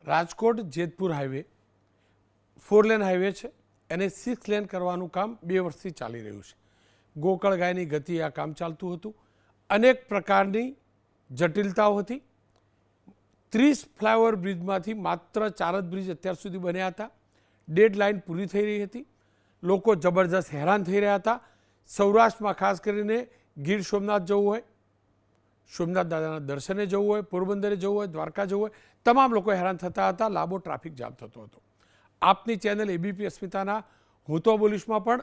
Rajkot Jetpur highway 4 lane highway છે એને 6 lane કરવાનું કામ 2 વર્ષથી ચાલી રહ્યું છે. ગોકળ ગાયની ગતિ આ કામ ચાલતું હતું. અનેક પ્રકારની જટિલતાઓ હતી. 30 ફ્લાયઓવર બ્રિજમાંથી માત્ર 4 જ બ્રિજ અત્યાર સુધી બન્યા હતા. ડેડ લાઇન પૂરી થઈ રહી હતી. લોકો જબરજસ્ત હેરાન થઈ રહ્યા હતા. સૌરાષ્ટ્રમાં ખાસ કરીને ગીર સોમનાથ જવું હોય, સોમનાથ દાદાના દર્શને જવું હોય, પોરબંદરે જવું હોય, દ્વારકા જવું હોય, તમામ લોકો હેરાન થતા હતા. લાંબો ટ્રાફિક જામ થતો હતો. આપની ચેનલ એબીપી અસ્મિતાના હું તો બોલીશમાં પણ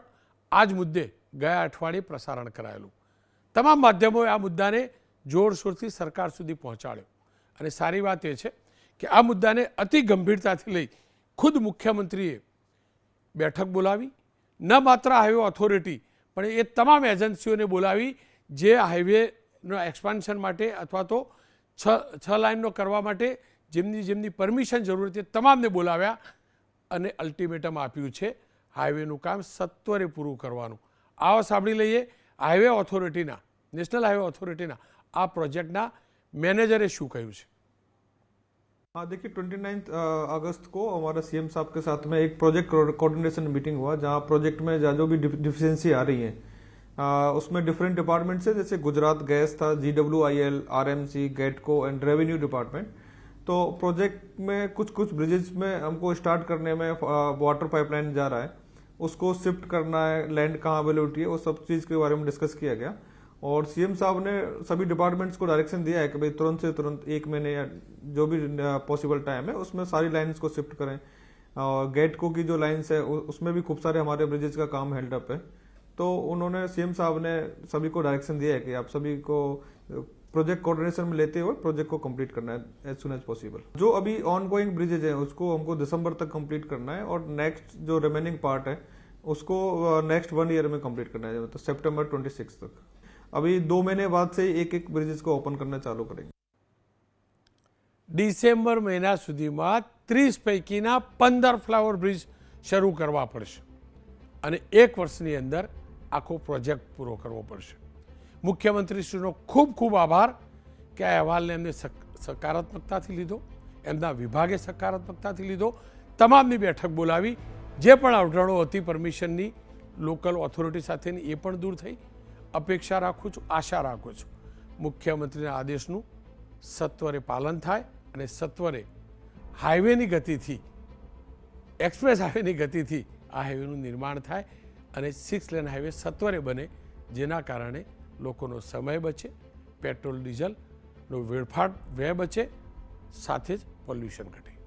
આ જ મુદ્દે ગયા અઠવાડિયે પ્રસારણ કરાયેલું. તમામ માધ્યમોએ આ મુદ્દાને જોરશોરથી સરકાર સુધી પહોંચાડ્યો. અને સારી વાત એ છે કે આ મુદ્દાને અતિ ગંભીરતાથી લઈ ખુદ મુખ્યમંત્રીએ બેઠક બોલાવી. ન માત્ર હાઈવે ઓથોરિટી પણ એ તમામ એજન્સીઓને બોલાવી જે હાઈવેનો એક્સપાન્શન માટે અથવા તો 6 લાઇનનો કરવા માટે જેમની પરમિશન જરૂર હતી તમામને બોલાવ્યા અને અલ્ટિમેટમ આપ્યું છે હાઈવેનું કામ સત્વરે પૂરું કરવાનું. આવો સાંભળી લઈએ હાઈવે ઓથોરિટીના, નેશનલ હાઈવે ઓથોરિટીના આ પ્રોજેક્ટના મેનેજરે શું કહ્યું છે. हाँ देखिए 29 अगस्त को हमारा सीएम साहब के साथ में एक प्रोजेक्ट कोऑर्डिनेशन मीटिंग हुआ जहाँ प्रोजेक्ट में जो भी डिफिशियंसी आ रही है उसमें डिफरेंट डिपार्टमेंट से जैसे गुजरात गैस था, GWIL, RMC, गेटको एंड रेवेन्यू डिपार्टमेंट. तो प्रोजेक्ट में कुछ ब्रिजेज में हमको स्टार्ट करने में वाटर पाइपलाइन जा रहा है, उसको शिफ्ट करना है, लैंड कहाँ अवेलेबिलिटी है, वो सब चीज़ के बारे में डिस्कस किया गया. और सीएम साहब ने सभी डिपार्टमेंट्स को डायरेक्शन दिया है कि भाई तुरंत से तुरंत 1 महीने या जो भी पॉसिबल टाइम है उसमें सारी लाइन्स को शिफ्ट करें. और गेटको की जो लाइन्स है उसमें भी खूब सारे हमारे ब्रिजेज का काम हेल्ड अप है. तो उन्होंने सीएम साहब ने सभी को डायरेक्शन दिया है कि आप सभी को प्रोजेक्ट कोऑर्डिनेशन में लेते हुए प्रोजेक्ट को कंप्लीट करना है एज सुन एज पॉसिबल. जो अभी ऑन गोइंग ब्रिजेज है उसको हमको दिसंबर तक कंप्लीट करना है और नेक्स्ट जो रिमेनिंग पार्ट है उसको नेक्स्ट 1 ईयर में कंप्लीट करना है, मतलब सितंबर 26 तक. अभी 2 महीने बाद से एक ब्रिजेस को ओपन करना चालू करेंगे. ડિસેમ્બર મહિના સુધીમાં 30 પૈકીના 15 ફ્લાવર બ્રિજ શરૂ કરવા પડશે અને 1 વર્ષની અંદર આખો પ્રોજેક્ટ પૂરો કરવો પડશે. મુખ્યમંત્રીશ્રીનો ખૂબ ખૂબ આભાર કે આ અહેવાલને એમને સકારાત્મકતાથી લીધો, એમના વિભાગે સકારાત્મકતાથી લીધો. તમામની બેઠક બોલાવી, જે પણ અવઢણો હતી પરમિશનની લોકલ ઓથોરિટી સાથેની એ પણ દૂર થઈ. અપેક્ષા રાખું છું, આશા રાખું છું મુખ્યમંત્રીના આદેશનું સત્વરે પાલન થાય અને સત્વરે હાઈવેની ગતિથી, એક્સપ્રેસ હાઈવેની ગતિથી આ હાઈવેનું નિર્માણ થાય અને 6 લેન હાઈવે સત્વરે બને, જેના કારણે લોકોનો સમય બચે, પેટ્રોલ ડીઝલનો વેડફાટ વ્યય બચે, સાથે જ પોલ્યુશન ઘટે.